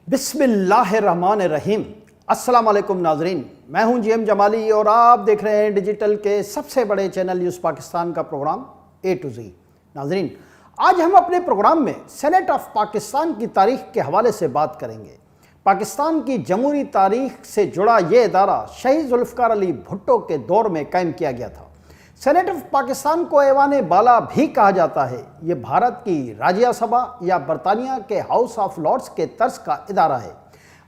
بسم اللہ الرحمن الرحیم۔ السلام علیکم ناظرین، میں ہوں جی ایم جمالی اور آپ دیکھ رہے ہیں ڈیجیٹل کے سب سے بڑے چینل نیوز پاکستان کا پروگرام اے ٹو زی۔ ناظرین، آج ہم اپنے پروگرام میں سینٹ آف پاکستان کی تاریخ کے حوالے سے بات کریں گے۔ پاکستان کی جمہوری تاریخ سے جڑا یہ ادارہ شہید ذوالفقار علی بھٹو کے دور میں قائم کیا گیا تھا۔ سینٹ آف پاکستان کو ایوان بالا بھی کہا جاتا ہے۔ یہ بھارت کی راجیہ سبھا یا برطانیہ کے ہاؤس آف لارڈز کے طرز کا ادارہ ہے۔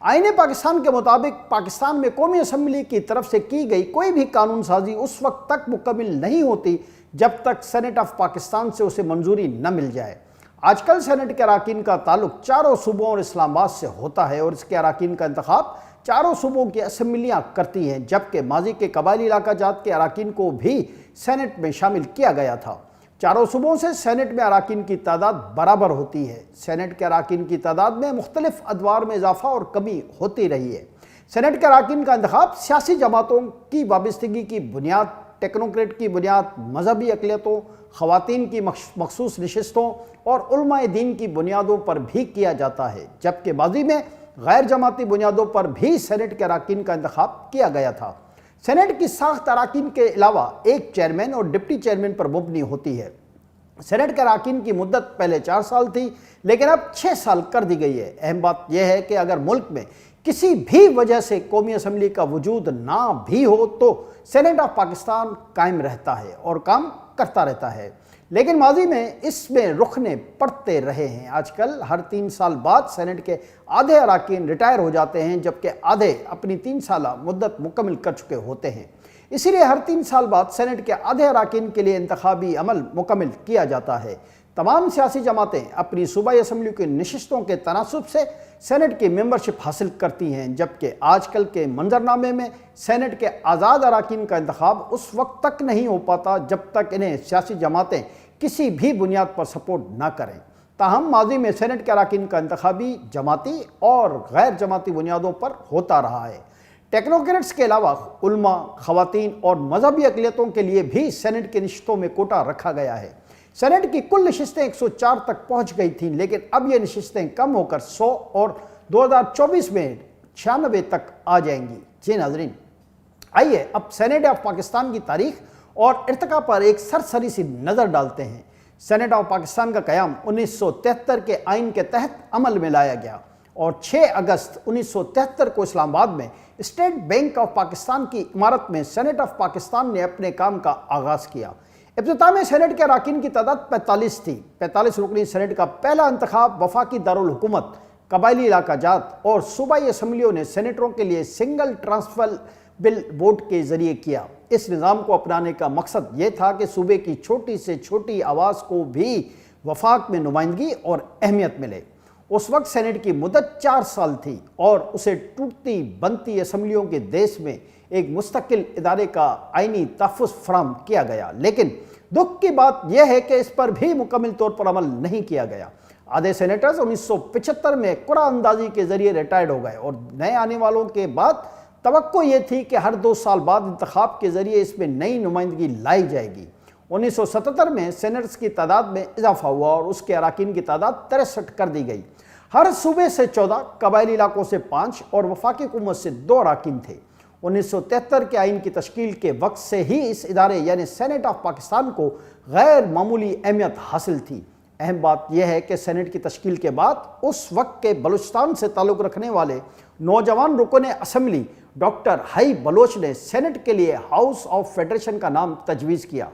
آئین پاکستان کے مطابق پاکستان میں قومی اسمبلی کی طرف سے کی گئی کوئی بھی قانون سازی اس وقت تک مکمل نہیں ہوتی جب تک سینٹ آف پاکستان سے اسے منظوری نہ مل جائے۔ آج کل سینٹ کے اراکین کا تعلق چاروں صوبوں اور اسلام آباد سے ہوتا ہے اور اس کے اراکین کا انتخاب چاروں صوبوں کی اسمبلیاں کرتی ہیں، جبکہ ماضی کے قبائلی علاقہ جات کے اراکین کو بھی سینٹ میں شامل کیا گیا تھا۔ چاروں صوبوں سے سینٹ میں اراکین کی تعداد برابر ہوتی ہے۔ سینٹ کے اراکین کی تعداد میں مختلف ادوار میں اضافہ اور کمی ہوتی رہی ہے۔ سینٹ کے اراکین کا انتخاب سیاسی جماعتوں کی وابستگی کی بنیاد، ٹیکنوکریٹ کی بنیاد، مذہبی اقلیتوں، خواتین کی مخصوص نشستوں اور علماء دین کی بنیادوں پر بھی کیا جاتا ہے، جبکہ ماضی میں غیر جماعتی بنیادوں پر بھی سینٹ کے اراکین کا انتخاب کیا گیا تھا۔ سینٹ کی ساخت اراکین کے علاوہ ایک چیئرمین اور ڈپٹی چیئرمین پر مبنی ہوتی ہے۔ سینٹ کے اراکین کی مدت پہلے 4 سال تھی، لیکن اب 6 سال کر دی گئی ہے۔ اہم بات یہ ہے کہ اگر ملک میں کسی بھی وجہ سے قومی اسمبلی کا وجود نہ بھی ہو تو سینٹ آف پاکستان قائم رہتا ہے اور کام کرتا رہتا ہے، لیکن ماضی میں اس میں رکنے پڑتے رہے ہیں۔ آج کل ہر 3 سال بعد سینٹ کے آدھے اراکین ریٹائر ہو جاتے ہیں، جبکہ آدھے اپنی 3 سالہ مدت مکمل کر چکے ہوتے ہیں۔ اسی لیے ہر 3 سال بعد سینٹ کے آدھے اراکین کے لیے انتخابی عمل مکمل کیا جاتا ہے۔ تمام سیاسی جماعتیں اپنی صوبائی اسمبلی کی نشستوں کے تناسب سے سینٹ کی ممبرشپ حاصل کرتی ہیں، جبکہ آج کل کے منظرنامے میں سینٹ کے آزاد اراکین کا انتخاب اس وقت تک نہیں ہو پاتا جب تک انہیں سیاسی جماعتیں کسی بھی بنیاد پر سپورٹ نہ کریں۔ تاہم ماضی میں سینٹ کے اراکین کا انتخابی جماعتی اور غیر جماعتی بنیادوں پر ہوتا رہا ہے۔ ٹیکنوکریٹس کے علاوہ علماء، خواتین اور مذہبی اقلیتوں کے لیے بھی سینٹ کی نشستوں میں کوٹا رکھا گیا ہے۔ سینٹ کی کل نشستیں 104 تک پہنچ گئی تھیں، لیکن اب یہ نشستیں کم ہو کر 100 اور 2024 میں 96 تک آ جائیں گی۔ جی ناظرین، آئیے اب سینٹ آف پاکستان کی تاریخ اور ارتقاء پر ایک سرسری سی نظر ڈالتے ہیں۔ سینٹ آف پاکستان کا قیام 1973 کے آئین کے تحت عمل میں لایا گیا اور 6 اگست 1973 کو اسلام آباد میں اسٹیٹ بینک آف پاکستان کی عمارت میں سینٹ آف پاکستان نے اپنے کام کا آغاز کیا۔ ابتدا میں سینٹ کے اراکین کی تعداد 45 تھی۔ 45 رکنی سینٹ کا پہلا انتخاب وفاقی دارالحکومت، قبائلی علاقہ جات اور صوبائی اسمبلیوں نے سینیٹروں کے لیے سنگل ٹرانسفر بل ووٹ کے ذریعے کیا۔ اس نظام کو اپنانے کا مقصد یہ تھا کہ صوبے کی چھوٹی سے چھوٹی آواز کو بھی وفاق میں نمائندگی اور اہمیت ملے۔ اس وقت سینٹ کی مدت 4 سال تھی اور اسے ٹوٹتی بنتی اسمبلیوں کے دیش میں ایک مستقل ادارے کا آئینی تحفظ فراہم کیا گیا، لیکن دکھ کی بات یہ ہے کہ اس پر بھی مکمل طور پر عمل نہیں کیا گیا۔ آدھے سینیٹرز 1975 میں قرعہ اندازی کے ذریعے ریٹائرڈ ہو گئے اور نئے آنے والوں کے بعد توقع یہ تھی کہ ہر 2 سال بعد انتخاب کے ذریعے اس میں نئی نمائندگی لائی جائے گی۔ 1977 میں سینیٹرز کی تعداد میں اضافہ ہوا اور اس کے اراکین کی تعداد 63 کر دی گئی۔ ہر صوبے سے 14، قبائلی علاقوں سے 5 اور وفاقی حکومت سے 2 اراکین تھے۔ 1973 کے آئین کی تشکیل کے وقت سے ہی اس ادارے یعنی سینٹ آف پاکستان کو غیر معمولی اہمیت حاصل تھی۔ اہم بات یہ ہے کہ سینٹ کی تشکیل کے بعد اس وقت کے بلوچستان سے تعلق رکھنے والے نوجوان رکن اسمبلی ڈاکٹر ہائی بلوچ نے سینٹ کے لیے ہاؤس آف فیڈریشن کا نام تجویز کیا۔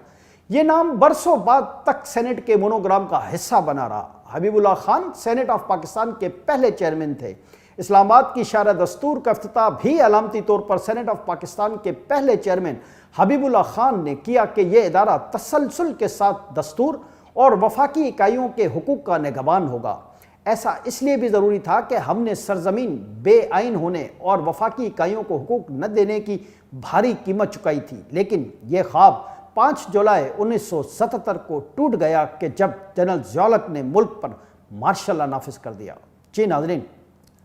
یہ نام برسوں بعد تک سینٹ کے مونوگرام کا حصہ بنا رہا۔ حبیب اللہ خان سینٹ آف پاکستان کے پہلے چیئرمین تھے۔ اسلام آباد کی شارع دستور کا افتتاح بھی علامتی طور پر سینٹ آف پاکستان کے پہلے چیئرمین حبیب اللہ خان نے کیا کہ یہ ادارہ تسلسل کے ساتھ دستور اور وفاقی اکائیوں کے حقوق کا نگہبان ہوگا۔ ایسا اس لیے بھی ضروری تھا کہ ہم نے سرزمین بے آئین ہونے اور وفاقی اکائیوں کو حقوق نہ دینے کی بھاری قیمت چکائی تھی، لیکن یہ خواب 5 جولائی 1977 کو ٹوٹ گیا کہ جب جنرل ضیاء الحق نے ملک پر مارشل لا نافذ کر دیا۔ جی ناظرین،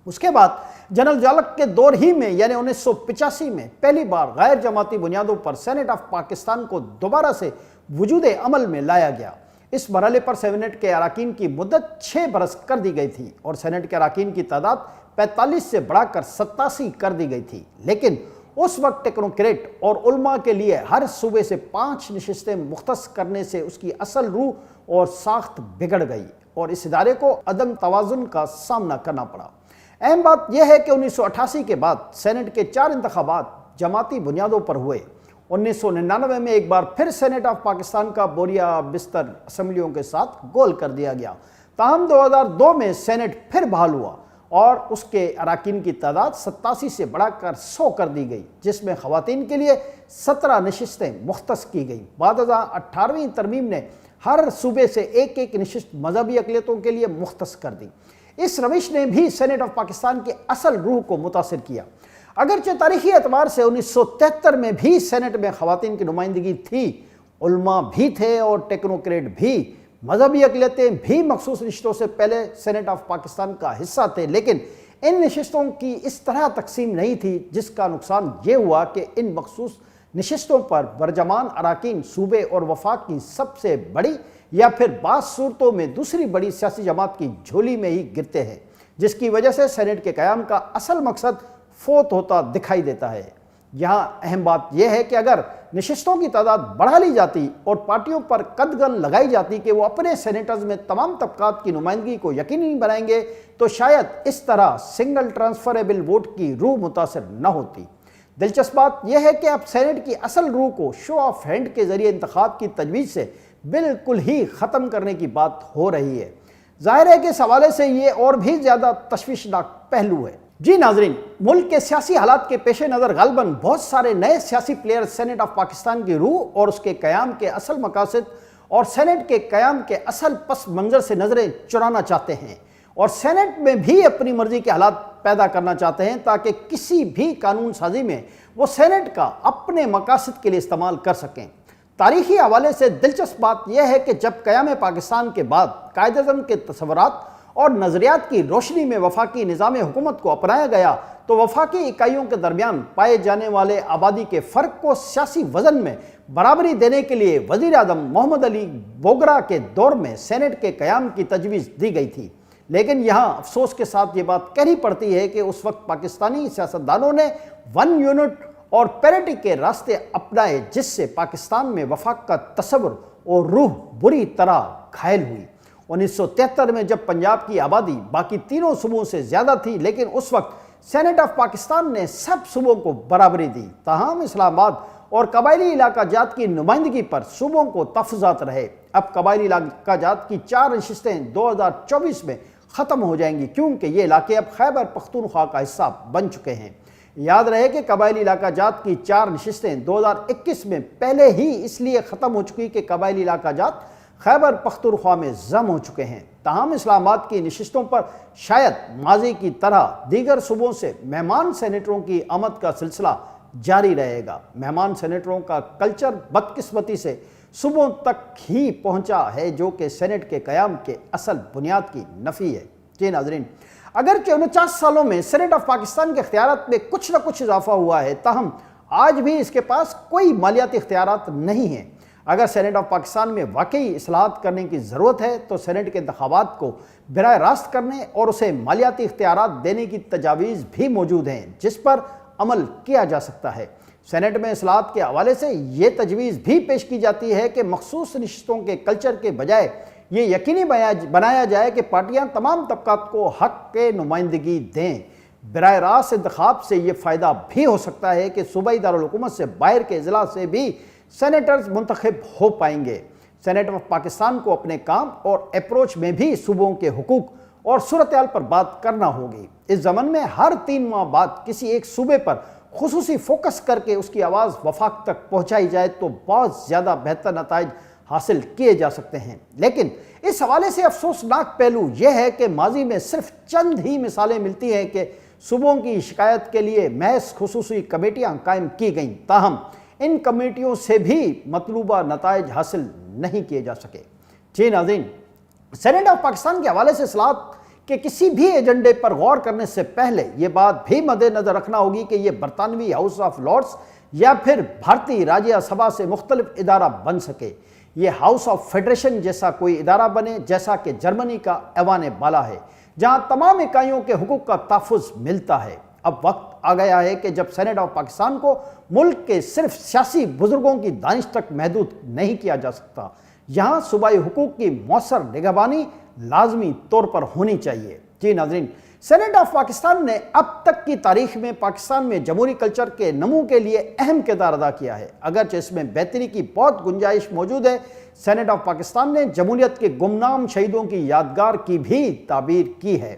اس کے بعد جنرل ضیاء الحق کے دور ہی میں یعنی 1985 میں پہلی بار غیر جماعتی بنیادوں پر سینٹ آف پاکستان کو دوبارہ سے وجود عمل میں لایا گیا۔ اس مرحلے پر سینٹ کے اراکین کی مدت 6 برس کر دی گئی تھی اور سینٹ کے اراکین کی تعداد 45 سے بڑھا کر 87 کر دی گئی تھی، لیکن اس وقت ٹیکنوکریٹ اور علماء کے لیے ہر صوبے سے 5 نشستیں مختص کرنے سے اس کی اصل روح اور ساخت بگڑ گئی اور اس ادارے کو عدم توازن کا سامنا کرنا پڑا۔ اہم بات یہ ہے کہ 1988 کے بعد سینٹ کے 4 انتخابات جماعتی بنیادوں پر ہوئے۔ 1999 میں ایک بار پھر سینٹ آف پاکستان کا بوریا بستر اسمبلیوں کے ساتھ گول کر دیا گیا، تاہم 2002 میں سینٹ پھر بحال ہوا اور اس کے اراکین کی تعداد 87 سے بڑھا کر 100 کر دی گئی، جس میں خواتین کے لیے 17 نشستیں مختص کی گئیں۔ بعد ازاں 18ویں ترمیم نے ہر صوبے سے ایک نشست مذہبی اقلیتوں کے لیے مختص کر دی۔ اس روش نے بھی سینٹ آف پاکستان کی اصل روح کو متاثر کیا۔ اگرچہ تاریخی اعتبار سے 1973 میں بھی سینٹ میں خواتین کی نمائندگی تھی، علماء بھی تھے اور ٹیکنوکریٹ بھی، مذہبی اقلیتیں بھی مخصوص نشستوں سے پہلے سینٹ آف پاکستان کا حصہ تھے، لیکن ان نشستوں کی اس طرح تقسیم نہیں تھی، جس کا نقصان یہ ہوا کہ ان مخصوص نشستوں پر برجمان اراکین صوبے اور وفاق کی سب سے بڑی یا پھر بعض صورتوں میں دوسری بڑی سیاسی جماعت کی جھولی میں ہی گرتے ہیں، جس کی وجہ سے سینٹ کے قیام کا اصل مقصد فوت ہوتا دکھائی دیتا ہے۔ یہاں اہم بات یہ ہے کہ اگر نشستوں کی تعداد بڑھا لی جاتی اور پارٹیوں پر قدغن لگائی جاتی کہ وہ اپنے سینیٹرز میں تمام طبقات کی نمائندگی کو یقینی بنائیں گے، تو شاید اس طرح سنگل ٹرانسفریبل ووٹ کی روح متاثر نہ ہوتی۔ دلچسپ بات یہ ہے کہ اب سینٹ کی اصل روح کو شو آف ہینڈ کے ذریعے انتخاب کی تجویز سے بالکل ہی ختم کرنے کی بات ہو رہی ہے۔ ظاہر ہے کہ اس حوالے سے یہ اور بھی زیادہ تشویشناک پہلو ہے۔ جی ناظرین، ملک کے سیاسی حالات کے پیش نظر غالباً بہت سارے نئے سیاسی پلیئر سینٹ آف پاکستان کی روح اور اس کے قیام کے اصل مقاصد اور سینٹ کے قیام کے اصل پس منظر سے نظریں چرانا چاہتے ہیں اور سینٹ میں بھی اپنی مرضی کے حالات پیدا کرنا چاہتے ہیں تاکہ کسی بھی قانون سازی میں وہ سینٹ کا اپنے مقاصد کے لیے استعمال کر سکیں۔ تاریخی حوالے سے دلچسپ بات یہ ہے کہ جب قیام پاکستان کے بعد قائد اعظم کے تصورات اور نظریات کی روشنی میں وفاقی نظام حکومت کو اپنایا گیا تو وفاقی اکائیوں کے درمیان پائے جانے والے آبادی کے فرق کو سیاسی وزن میں برابری دینے کے لیے وزیر اعظم محمد علی بوگرا کے دور میں سینٹ کے قیام کی تجویز دی گئی تھی۔ لیکن یہاں افسوس کے ساتھ یہ بات کہنی پڑتی ہے کہ اس وقت پاکستانی سیاستدانوں نے ون یونٹ اور پیرٹی کے راستے اپنائے، جس سے پاکستان میں وفاق کا تصور اور روح بری طرح گھائل ہوئی۔ 1973 میں جب پنجاب کی آبادی باقی تینوں صوبوں سے زیادہ تھی، لیکن اس وقت سینٹ آف پاکستان نے سب صوبوں کو برابری دی، تاہم اسلام آباد اور قبائلی علاقہ جات کی نمائندگی پر صوبوں کو تحفظات رہے۔ اب قبائلی علاقہ جات کی 4 نشستیں 2024 میں ختم ہو جائیں گی، کیونکہ یہ علاقے اب خیبر پختونخوا کا حصہ بن چکے ہیں۔ یاد رہے کہ قبائلی علاقہ جات کی 4 نشستیں 2021 میں پہلے ہی اس لیے ختم ہو چکی کہ قبائلی علاقہ جات خیبر پختونخوا میں ضم ہو چکے ہیں۔ تاہم اسلام آباد کی نشستوں پر شاید ماضی کی طرح دیگر صوبوں سے مہمان سینیٹروں کی آمد کا سلسلہ جاری رہے گا۔ مہمان سینیٹروں کا کلچر بدقسمتی سے صوبوں تک ہی پہنچا ہے، جو کہ سینٹ کے قیام کے اصل بنیاد کی نفی ہے۔ جی ناظرین، اگرچہ 49 سالوں میں سینٹ آف پاکستان کے اختیارات میں کچھ نہ کچھ اضافہ ہوا ہے، تاہم آج بھی اس کے پاس کوئی مالیاتی اختیارات نہیں ہیں۔ اگر سینٹ آف پاکستان میں واقعی اصلاحات کرنے کی ضرورت ہے تو سینٹ کے انتخابات کو براہ راست کرنے اور اسے مالیاتی اختیارات دینے کی تجاویز بھی موجود ہیں، جس پر عمل کیا جا سکتا ہے۔ سینٹ میں اصلاحات کے حوالے سے یہ تجویز بھی پیش کی جاتی ہے کہ مخصوص نشستوں کے کلچر کے بجائے یہ یقینی بنایا جائے کہ پارٹیاں تمام طبقات کو حق کے نمائندگی دیں۔ براہ راست انتخاب سے یہ فائدہ بھی ہو سکتا ہے کہ صوبائی دارالحکومت سے باہر کے اضلاع سے بھی سینیٹرز منتخب ہو پائیں گے۔ سینٹ آف پاکستان کو اپنے کام اور اپروچ میں بھی صوبوں کے حقوق اور صورتحال پر بات کرنا ہوگی۔ اس زمن میں ہر 3 ماہ بعد کسی ایک صوبے پر خصوصی فوکس کر کے اس کی آواز وفاق تک پہنچائی جائے تو بہت زیادہ بہتر نتائج حاصل کیے جا سکتے ہیں۔ لیکن اس حوالے سے افسوسناک پہلو یہ ہے کہ ماضی میں صرف چند ہی مثالیں ملتی ہیں کہ صوبوں کی شکایت کے لیے محض خصوصی کمیٹیاں قائم کی گئیں، تاہم ان کمیٹیوں سے بھی مطلوبہ نتائج حاصل نہیں کیے جا سکے۔ جی ناظرین، سینٹ آف پاکستان کے حوالے سے اصلاحات کہ کسی بھی ایجنڈے پر غور کرنے سے پہلے یہ بات بھی مد نظر رکھنا ہوگی کہ یہ برطانوی ہاؤس آف لارڈز یا پھر بھارتی راجیہ سبھا سے مختلف ادارہ بن سکے۔ یہ ہاؤس آف فیڈریشن جیسا کوئی ادارہ بنے، جیسا کہ جرمنی کا ایوان بالا ہے، جہاں تمام اکائیوں کے حقوق کا تحفظ ملتا ہے۔ اب وقت آ گیا ہے کہ جب سینیٹ آف پاکستان کو ملک کے صرف سیاسی بزرگوں کی دانش تک محدود نہیں کیا جا سکتا، یہاں صوبائی حقوق کی مؤثر نگہبانی لازمی طور پر ہونی چاہیے۔ جی ناظرین، سینیٹ آف پاکستان نے اب تک کی تاریخ میں پاکستان میں جمہوری کلچر کے نمو کے لیے اہم کردار ادا کیا ہے۔ اگرچہ اس میں بہتری کی بہت گنجائش موجود ہے، سینیٹ آف پاکستان نے جمہوریت کے گمنام شہیدوں کی یادگار کی بھی تعبیر کی ہے۔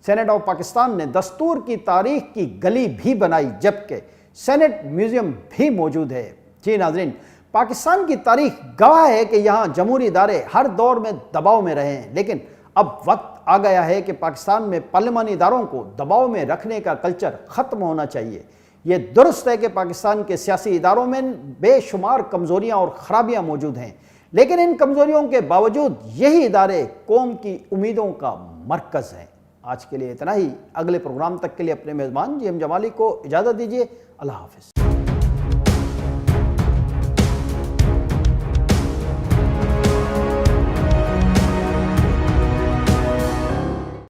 سینیٹ آف پاکستان نے دستور کی تاریخ کی گلی بھی بنائی، جبکہ سینیٹ میوزیم بھی موجود ہے۔ جی ناظرین، پاکستان کی تاریخ گواہ ہے کہ یہاں جمہوری ادارے ہر دور میں دباؤ میں رہے ہیں، لیکن اب وقت آ گیا ہے کہ پاکستان میں پارلیمانی اداروں کو دباؤ میں رکھنے کا کلچر ختم ہونا چاہیے۔ یہ درست ہے کہ پاکستان کے سیاسی اداروں میں بے شمار کمزوریاں اور خرابیاں موجود ہیں، لیکن ان کمزوریوں کے باوجود یہی ادارے قوم کی امیدوں کا مرکز ہیں۔ آج کے لیے اتنا ہی، اگلے پروگرام تک کے لیے اپنے میزبان جی ایم جمالی کو اجازت دیجیے۔ اللہ حافظ۔